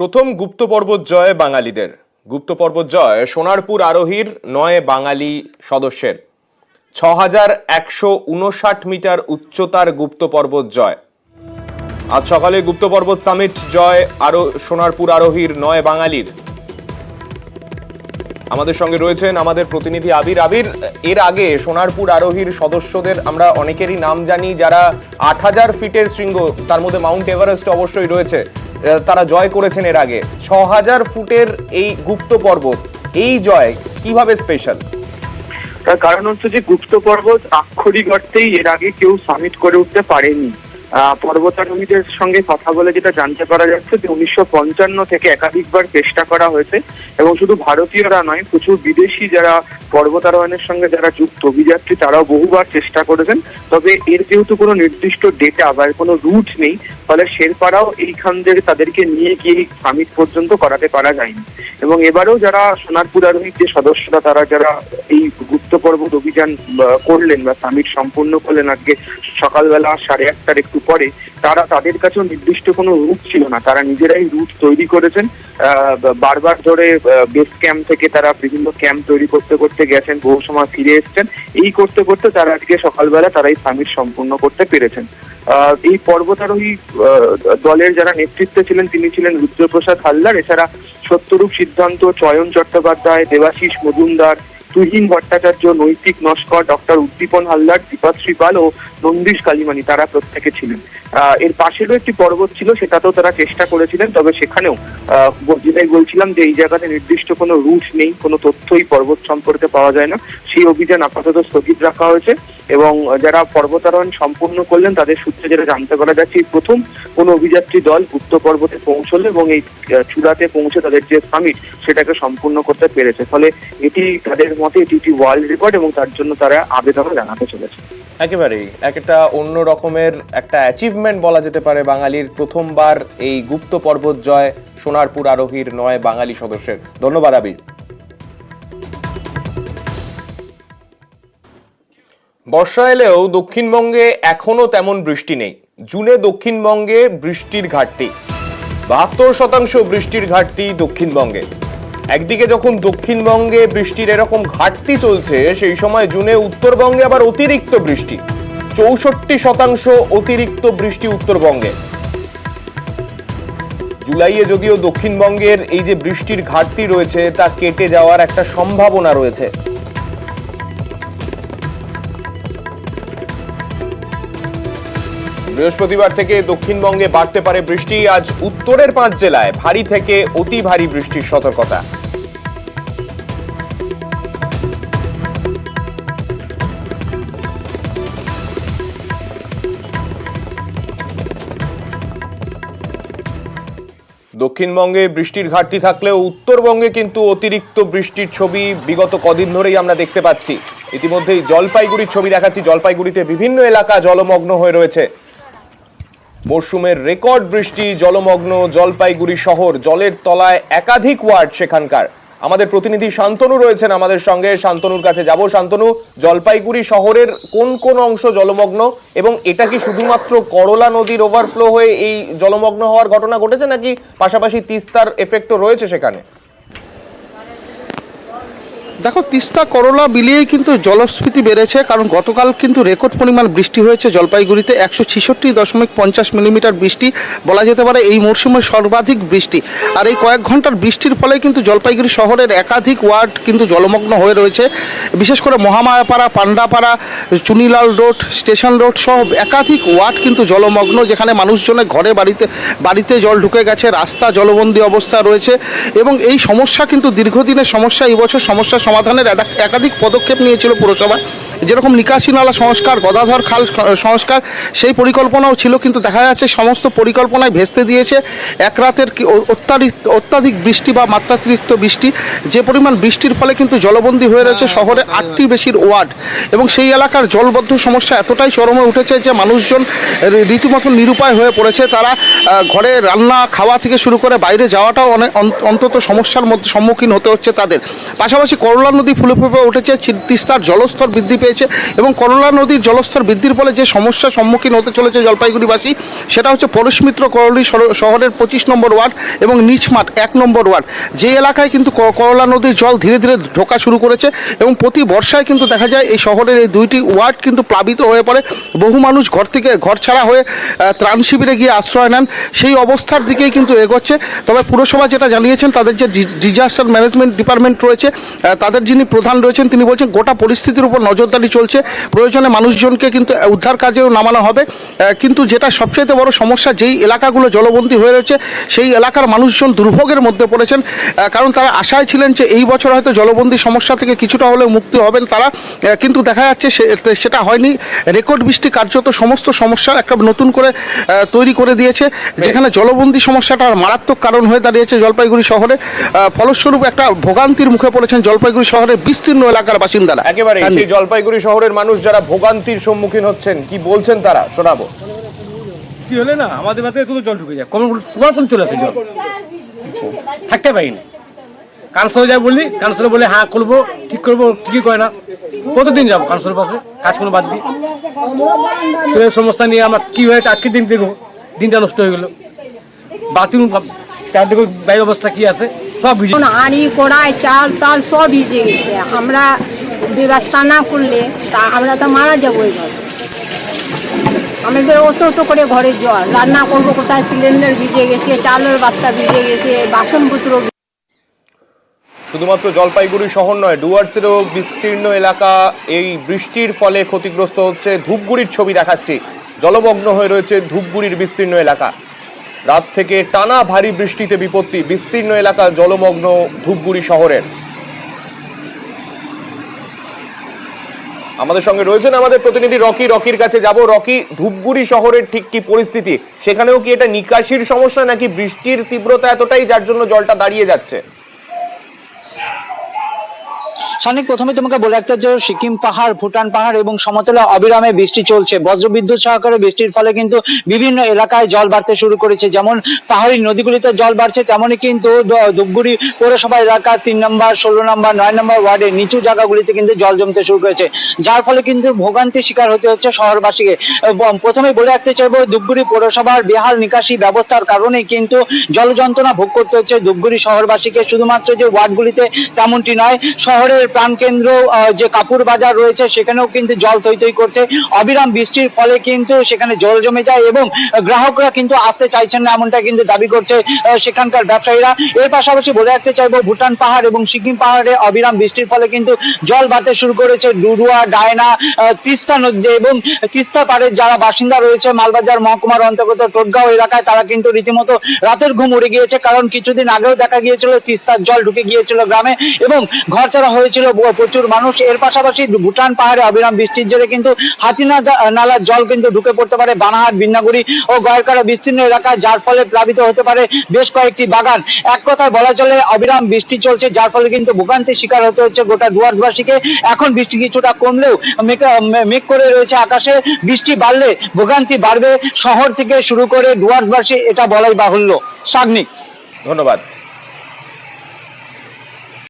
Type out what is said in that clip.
প্রথম গুপ্ত পর্বত জয় বাঙালিদের। গুপ্ত পর্বত জয় সোনারপুর আরোহীর ৯ বাঙালি সদস্যের। ৬,১৫৯ মিটার উচ্চতার গুপ্ত পর্বত জয়। আজ সকালে গুপ্ত পর্বত সামিট জয় সোনারপুর আরোহীর ৯ বাঙালির। আমাদের সঙ্গে রয়েছেন আমাদের প্রতিনিধি আবির। আবির, এর আগে সোনারপুর আরোহীর সদস্যদের আমরা অনেকেরই নাম জানি, যারা ৮,০০০ ফিটের শৃঙ্গ, তার মধ্যে মাউন্ট এভারেস্ট অবশ্যই রয়েছে, তারা জয় করেছেন এর আগে। ৬,০০০ ফুটের এই গুপ্ত পর্বত, এই জয় কিভাবে স্পেশাল? তার কারণ হচ্ছে যে গুপ্ত পর্বত আক্ষরিক অর্থেই এর আগে কেউ সামিট করে উঠতে পারেনি। পর্বতারোহীদের সঙ্গে কথা বলে যেটা জানতে পারা যাচ্ছে যে ১৯৫৫ থেকে একাধিকবার চেষ্টা করা হয়েছে এবং শুধু ভারতীয়রা নয়, প্রচুর বিদেশি যারা পর্বতারোহণের সঙ্গে যারা যুক্ত অভিযাত্রী তারাও বহুবার চেষ্টা করেছেন। তবে এর যেহেতু কোনো নির্দিষ্ট ডেটা বা কোনো রুট নেই, ফলে শেরপারাও এইখান থেকে তাদেরকে নিয়ে গিয়ে সামিট পর্যন্ত করাতে পারা যায়নি। এবং এবারেও যারা সোনারপুর আরোহীর যে সদস্যরা, তারা যারা এই গুপ্ত পর্বত অভিযান করলেন বা সামিট সম্পূর্ণ করলেন আজকে সকালবেলা ১১:৩০ একটু পরে, তারা তাদের কাছেও নির্দিষ্ট কোনো রুট ছিল না, তারা নিজেরাই রুট তৈরি করেছেন। বারবার ধরে বেস ক্যাম্প থেকে তারা বিভিন্ন ক্যাম্প তৈরি করতে করতে গেছেন, বহু সময় ফিরে এসছেন। এই করতে করতে তারা আজকে সকালবেলা তারা এই সামিট সম্পূর্ণ করতে পেরেছেন। এই পর্বতারোহী দলের যারা নেতৃত্বে ছিলেন তিনি ছিলেন রুদ্রপ্রসাদ হালদার, এছাড়া সত্যরূপ সিদ্ধান্ত, চয়ন চট্টোপাধ্যায়, দেবাশিস মজুমদার, তুহিন ভট্টাচার্য, নৈতিক নস্কর, ডক্টর উদ্দীপন হালদার, দীপাশ্রী পাল ও নন্দীশ কালিমানি, তারা প্রত্যেকে ছিলেন। এর পাশেরও একটি পর্বত ছিল, সেটাতেও তারা চেষ্টা করেছিলেন, তবে সেখানেও যেটাই বলছিলাম যে এই জায়গাতে নির্দিষ্ট কোনো রুট নেই, কোনো তথ্যই পর্বত সম্পর্কে পাওয়া যায় না। সেই অভিযান আপাতত স্থগিত রাখা হয়েছে এবং যারা পর্বতারোহণ সম্পূর্ণ করলেন তাদের সূত্রে যেটা জানতে পারা যাচ্ছে, প্রথম কোনো অভিযাত্রী দল গুপ্ত পর্বতে পৌঁছলো এবং এই চূড়াতে পৌঁছে তাদের যে সামিট সেটাকে সম্পূর্ণ করতে পেরেছে। ফলে এটি তাদের মতে এটি একটি ওয়ার্ল্ড রেকর্ড এবং তার জন্য তারা আবেদন জানাতে চলেছে। একেবারেই একটা অন্য রকমের একটা অ্যাচিভমেন্ট বলা যেতে পারে বাঙালির। প্রথমবার এই গুপ্ত পর্বত জয় সোনারপুর আরোহীর ৯ বাঙালি সদস্যের। ধন্যবাদ আবির। বর্ষা এলেও দক্ষিণবঙ্গে এখনো তেমন বৃষ্টি নেই। জুনে দক্ষিণবঙ্গে বৃষ্টির ঘাটতি, ৭২% বৃষ্টির ঘাটতি দক্ষিণবঙ্গে। একদিকে যখন দক্ষিণবঙ্গে বৃষ্টির এরকম ঘাটতি চলছে, সেই সময় জুনে উত্তরবঙ্গে আবার অতিরিক্ত বৃষ্টি, ৬৪% অতিরিক্ত বৃষ্টি উত্তরবঙ্গে। জুলাইয়ে যদিও দক্ষিণবঙ্গের এই যে বৃষ্টির ঘাটতি রয়েছে তা কেটে যাওয়ার একটা সম্ভাবনা রয়েছে। বৃহস্পতিবার থেকে দক্ষিণবঙ্গে বাড়তে পারে বৃষ্টি। আজ উত্তরের ৫ জেলায় ভারী থেকে অতি ভারী বৃষ্টির সতর্কতা। দক্ষিণবঙ্গে বৃষ্টির ঘাটতি থাকলেও উত্তরবঙ্গে কিন্তু অতিরিক্ত বৃষ্টির ছবি বিগত কদিন ধরেই আমরা দেখতে পাচ্ছি। ইতিমধ্যেই জলপাইগুড়ির ছবি দেখাচ্ছি। জলপাইগুড়িতে বিভিন্ন এলাকা জলমগ্ন হয়ে রয়েছে। মরশুমের রেকর্ড বৃষ্টি, জলমগ্ন জলপাইগুড়ি শহর, জলের তলায় একাধিক ওয়ার্ড সেখানকার। আমাদের প্রতিনিধি শান্তনু রয়েছেন আমাদের সঙ্গে, শান্তনুর কাছে যাব। শান্তনু, জলপাইগুড়ি শহরের কোন কোন অংশ জলমগ্ন এবং এটা কি শুধুমাত্র করলা নদীর ওভারফ্লো হয়ে এই জলমগ্ন হওয়ার ঘটনা ঘটেছে, নাকি পাশাপাশি তিস্তার এফেক্টও রয়েছে সেখানে? দেখো, তিস্তা করলা বিলিয়েই কিন্তু জলস্ফীতি বেড়েছে, কারণ গতকাল কিন্তু রেকর্ড পরিমাণ বৃষ্টি হয়েছে জলপাইগুড়িতে। ১৬৬.৫ মিলিমিটার বৃষ্টি বলা যেতে পারে এই মরশুমের সর্বাধিক বৃষ্টি। আর এই কয়েক ঘন্টার বৃষ্টির ফলে কিন্তু জলপাইগুড়ি শহরের একাধিক ওয়ার্ড কিন্তু জলমগ্ন হয়ে রয়েছে। বিশেষ করে Mahamayapara, Pandapara, Chunilal road, station road সহ একাধিক ওয়ার্ড কিন্তু জলমগ্ন, যেখানে মানুষজনের ঘরে বাড়িতে জল ঢুকে গেছে, রাস্তা জলবন্দী অবস্থা রয়েছে। এবং এই সমস্যা কিন্তু দীর্ঘদিনের সমস্যা। এই বছর সমস্যা সমাধানের একাধিক পদক্ষেপ নিয়েছিল পুরসভা, যেরকম নিকাশি নালা সংস্কার, গদাধর খাল সংস্কার, সেই পরিকল্পনাও ছিল, কিন্তু দেখা যাচ্ছে সমস্ত পরিকল্পনায় ভেস্তে দিয়েছে এক রাতের অত্যাধিক বৃষ্টি বা মাত্রাতিরিক্ত বৃষ্টি। যে পরিমাণ বৃষ্টির ফলে কিন্তু জলবন্দী হয়ে রয়েছে শহরে ৮টি বেশির ওয়ার্ড এবং সেই এলাকার জলবদ্ধ সমস্যা এতটাই চরমে উঠেছে যে মানুষজন রীতিমতো নিরুপায় হয়ে পড়েছে। তারা ঘরে রান্না খাওয়া থেকে শুরু করে বাইরে যাওয়াটাও অন্তত সমস্যার মধ্যে সম্মুখীন হতে হচ্ছে তাদের। পাশাপাশি করলা নদী ফুলে ফেঁপে উঠেছে, তিস্তার জলস্তর বৃদ্ধি পেয়েছে। পেয়েছে এবং করলা নদীর জলস্তর বৃদ্ধির ফলে যে সমস্যার সম্মুখীন হতে চলেছে জলপাইগুড়িবাসী সেটা হচ্ছে পরশমিত্র করলি শহরের 25 নম্বর ওয়ার্ড এবং নিচমাঠ 1 নম্বর ওয়ার্ড, যে এলাকায় কিন্তু করলা নদীর জল ধীরে ধীরে ঢোকা শুরু করেছে এবং প্রতি বর্ষায় কিন্তু দেখা যায় এই শহরের এই দুইটি ওয়ার্ড কিন্তু প্লাবিত হয়ে পড়ে। বহু মানুষ ঘর থেকে ঘর ছাড়া হয়ে ত্রাণ শিবিরে গিয়ে আশ্রয় নেন, সেই অবস্থার দিকেই কিন্তু এগোচ্ছে। তবে পুরসভা যেটা জানিয়েছেন, তাদের যে ডিজাস্টার ম্যানেজমেন্ট ডিপার্টমেন্ট রয়েছে, তাদের যিনি প্রধান রয়েছেন তিনি বলছেন গোটা পরিস্থিতির উপর নজরদারি চলছে, প্রয়োজনে মানুষজনকে কিন্তু উদ্ধার কাজেও নামানো হবে। কিন্তু যেটা সবচেয়ে বড় সমস্যা, যেই এলাকাগুলো জলবন্দী হয়ে রয়েছে সেই এলাকার মানুষজন দুর্ভোগের মধ্যে পড়েছেন, কারণ তারা আশায় ছিলেন যে এই বছর হয়তো জলবন্দী সমস্যা থেকে কিছুটা হলেও মুক্তি হবেন তারা, কিন্তু দেখা যাচ্ছে সেটা হয়নি। রেকর্ড বৃষ্টি কার্যত সমস্ত সমস্যার একটা নতুন করে তৈরি করে দিয়েছে, যেখানে জলবন্দী সমস্যাটা মারাত্মক কারণ হয়ে দাঁড়িয়েছে জলপাইগুড়ি শহরে। ফলস্বরূপ একটা ভোগান্তির মুখে পড়েছেন জলপাইগুড়ি শহরের বিস্তীর্ণ এলাকার বাসিন্দারা। একেবারে সেই জলপাইগুড়ি শহরের মানুষ যারা ভোগান্তির সম্মুখীন হচ্ছেন, কি বলছেন তারা শোনাবো। কি হলে না আমাদের মাথায় কোনো জল ঢুকে যায়, কোন চলে আসে জল, থাকতে পারি না। কাউন্সিলর যাই বললি, কাউন্সিলর বলে হ্যাঁ করবো, ঠিক করবো, ঠিকই করে না। কতদিন যাবো কাউন্সিলর পাশে, কাজ কোনো বাদ দিই। তো এই সমস্যা নিয়ে আমার কি হয়েছে আজকের দিন দেখো, দিনটা নষ্ট হয়ে গেল। বাথরুম চারদিকে বাইরের অবস্থা কি আছে সব ভিজে, হাঁড়ি কড়াই চাল টাল সব ভিজে গেছে। আমরা ব্যবস্থা না করলে তা আমরা তো মারা যাবো। এবার আমাদের অত করে ঘরের জল, রান্না করবো কোথায়, সিলিন্ডার ভিজে গেছে, চালের বাস্তা ভিজে গেছে, বাসনপত্র। শুধুমাত্র জলপাইগুড়ি শহর নয়, ডুয়ার্সেরও বিস্তীর্ণ এলাকা এই বৃষ্টির ফলে ক্ষতিগ্রস্ত হচ্ছে। ধূপগুড়ির ছবি দেখাচ্ছি, জলমগ্ন হয়ে রয়েছে ধূপগুড়ির বিস্তীর্ণ এলাকা। রাত থেকে টানা ভারী বৃষ্টিতে বিপত্তি, বিস্তীর্ণ এলাকা জলমগ্ন ধূপগুড়ি শহরের। আমাদের সঙ্গে রয়েছেন আমাদের প্রতিনিধি রকির কাছে যাব। রকি, ধূপগুড়ি শহরের ঠিক কি পরিস্থিতি, সেখানেও কি এটা নিকাশির সমস্যা নাকি বৃষ্টির তীব্রতা এতটাই যার জন্য জলটা দাঁড়িয়ে যাচ্ছে? সানিক, প্রথমে তোমাকে বলে রাখতে যে সিকিম পাহাড়, ভুটান পাহাড় এবং সমতলে অবিরামে বৃষ্টি চলছে। বজ্রবিদ্যুৎ সহকারে বৃষ্টির ফলে কিন্তু বিভিন্ন এলাকায় জল বাড়তে শুরু করেছে। যেমন পাহাড়ি নদীগুলিতে জল বাড়ছে, তেমনই কিন্তু ধূপগুড়ি পৌরসভা এলাকা 3 নম্বর, 16 নম্বর, 9 নম্বর ওয়ার্ডের নিচু জায়গাগুলিতে কিন্তু জল জমতে শুরু করেছে, যার ফলে কিন্তু ভোগান্তির শিকার হতে হচ্ছে শহরবাসীকে। প্রথমে বলে রাখতে চাইবো, ধূপগুড়ি পৌরসভার বেহাল নিকাশি ব্যবস্থার কারণে কিন্তু জল যন্ত্রণা ভোগ করতে হচ্ছে ধূপগুড়ি শহরবাসীকে। শুধুমাত্র যে ওয়ার্ডগুলিতে তেমনটি নয়, শহরের প্রাণকেন্দ্র যে কাপুর বাজার রয়েছে সেখানেও কিন্তু জল থই করছে। অবিরাম বৃষ্টির ফলে কিন্তু সেখানে জল জমে যায় এবং গ্রাহকরা কিন্তু আসতে চাইছেন না, এমনটা কিন্তু দাবি করছে সেখানকার ব্যবসায়ীরা। এর পাশাপাশি বলে রাখতে চাইবো, ভুটান পাহাড় এবং সিকিম পাহাড়ে অবিরাম বৃষ্টির ফলে কিন্তু জল বাড়তে শুরু করেছে ডুডুয়া, ডায়না, তিস্তা নদী এবং তিস্তা পাড়ের যারা বাসিন্দা রয়েছে মালবাজার মহকুমার অন্তর্গত টোটগাঁও এলাকায়, তারা কিন্তু রীতিমতো রাতের ঘুম উড়ে গিয়েছে। কারণ কিছুদিন আগেও দেখা গিয়েছিল তিস্তার জল ঢুকে গিয়েছিল গ্রামে এবং ঘরছাড়া হয়েছিল প্রচুর মানুষ। এর পাশাপাশি ভুটান পাহাড়ে অবিরাম বৃষ্টির জেরে কিন্তু হাতিনা নালার জল কিন্তু ঢুকে পড়তে পারে বানাহাট, বিন্নাগুড়ি ও গয়েরকাড়া বিস্তীর্ণ এলাকায়, যার ফলে প্লাবিত হতে পারে বেশ কয়েকটি বাগান। এক কথায় বলা চলে অবিরাম বৃষ্টি চলছে, যার ফলে কিন্তু ভোগান্তির শিকার হতে হচ্ছে গোটা ডুয়ার্সবাসীকে। এখন বৃষ্টি কিছুটা কমলেও মেঘ করে রয়েছে আকাশে। বৃষ্টি বাড়লে ভোগান্তি বাড়বে শহর থেকে শুরু করে ডুয়ার্সবাসী, এটা বলাই বাহুল্য। সাগনিক, ধন্যবাদ।